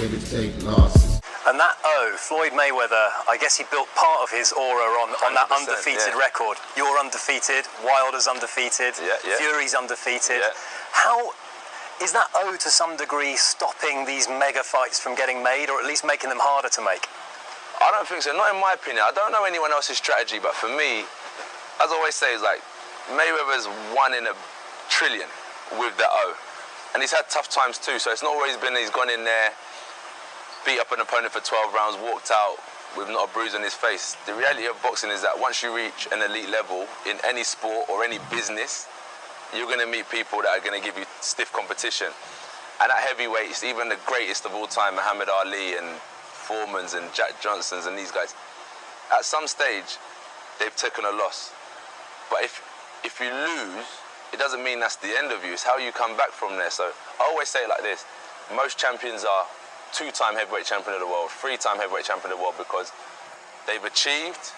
okay to take losses. And that Floyd Mayweather, I guess he built part of his aura on that undefeated record. You're undefeated, Wilder's undefeated, Fury's undefeated. How is that to some degree stopping these mega fights from getting made, or at least making them harder to make? I don't think so, not in my opinion. I don't know anyone else's strategy, but for me, as I always say, is like Mayweather's 1 in a trillion with the and he's had tough times too, so it's not always been he's gone in there, beat up an opponent for 12 rounds, walked out with not a bruise on his face. The reality of boxing is that once you reach an elite level in any sport or any business, you're going to meet people that are going to give you stiff competition. And at heavyweights, even the greatest of all time, Muhammad Ali and Foremans and Jack Johnsons and these guys, at some stage, they've taken a loss. But if you lose, it doesn't mean that's the end of you. It's how you come back from there. So I always say it like this. Most champions are 2-time heavyweight champion of the world, 3-time heavyweight champion of the world, because they've achieved,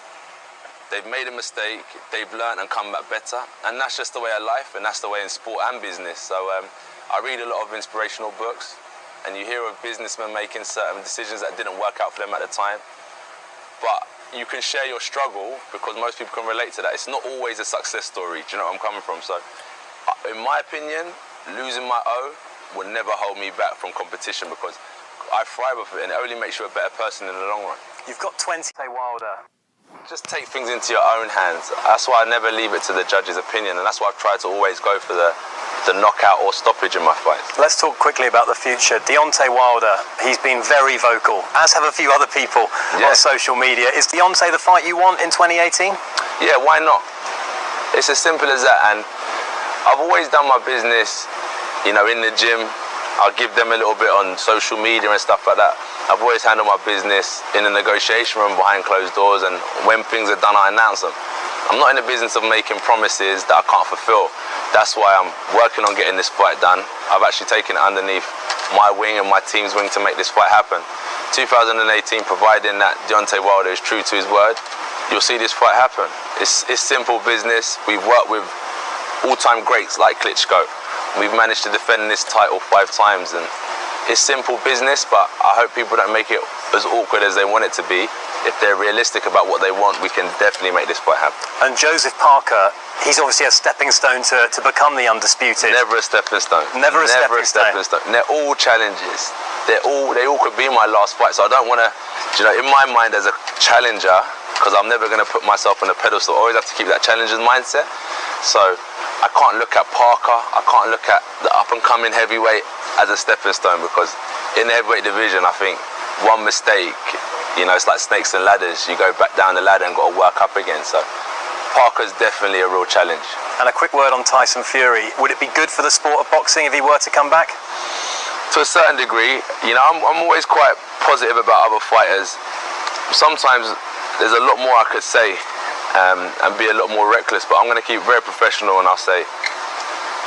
they've made a mistake, they've learned and come back better. And that's just the way of life, and that's the way in sport and business. So I read a lot of inspirational books, and you hear of businessmen making certain decisions that didn't work out for them at the time. But you can share your struggle because most people can relate to that. It's not always a success story. Do you know where I'm coming from? So, in my opinion, losing my will never hold me back from competition because I thrive off it and it only makes you a better person in the long run. You've got 20. Say Wilder. Just take things into your own hands. That's why I never leave it to the judge's opinion, and that's why I've tried to always go for the knockout or stoppage in my fights. Let's talk quickly about the future. Deontay Wilder, he's been very vocal, as have a few other people on social media. Is Deontay the fight you want in 2018? Yeah, why not? It's as simple as that. And I've always done my business, you know, in the gym. I'll give them a little bit on social media and stuff like that. I've always handled my business in a negotiation room behind closed doors, and when things are done, I announce them. I'm not in the business of making promises that I can't fulfill. That's why I'm working on getting this fight done. I've actually taken it underneath my wing and my team's wing to make this fight happen. 2018, providing that Deontay Wilder is true to his word, you'll see this fight happen. It's simple business. We've worked with all-time greats like Klitschko. We've managed to defend this title 5 times, and it's simple business, but I hope people don't make it as awkward as they want it to be. If they're realistic about what they want, we can definitely make this fight happen. And Joseph Parker, he's obviously a stepping stone to become the undisputed. Never a stepping stone. Never a stepping stone. And they're all challenges. They all could be my last fight, so I don't want to, you know, in my mind as a challenger, because I'm never going to put myself on a pedestal, I always have to keep that challenger's mindset. So I can't look at Parker, I can't look at the up-and-coming heavyweight as a stepping stone, because in the heavyweight division, I think one mistake, you know, it's like snakes and ladders. You go back down the ladder and got to work up again. So Parker's definitely a real challenge. And a quick word on Tyson Fury. Would it be good for the sport of boxing if he were to come back? To a certain degree. You know, I'm always quite positive about other fighters. Sometimes there's a lot more I could say and be a lot more reckless, but I'm going to keep very professional, and I'll say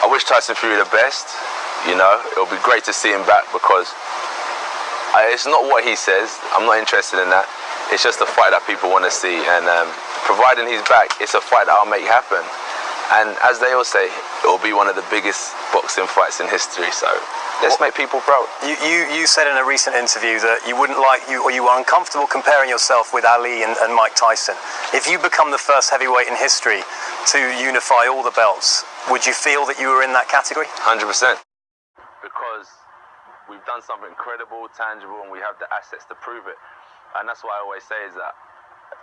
I wish Tyson Fury the best. You know, it'll be great to see him back, because it's not what he says. I'm not interested in that. It's just a fight that people want to see, and providing he's back, it's a fight that I'll make happen. And as they all say, it'll be one of the biggest boxing fights in history. So let's make people proud. You said in a recent interview that you wouldn't like you were uncomfortable comparing yourself with Ali and Mike Tyson. If you become the first heavyweight in history to unify all the belts, would you feel that you were in that category? 100%. Because we've done something incredible, tangible, and we have the assets to prove it. And that's what I always say is that,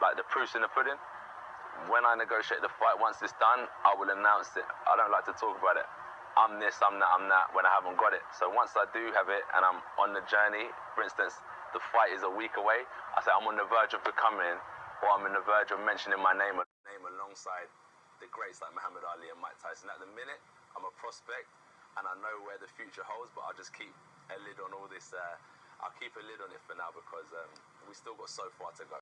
like, the proof's in the pudding. When I negotiate the fight, once it's done, I will announce it. I don't like to talk about it. I'm this, I'm that, when I haven't got it. So once I do have it and I'm on the journey, for instance, the fight is a week away, I say I'm on the verge of becoming, or I'm on the verge of mentioning my name alongside the greats like Muhammad Ali and Mike Tyson. At the minute, I'm a prospect, and I know where the future holds, but I'll just keep a lid on all this. I'll keep a lid on it for now, because we still got so far to go.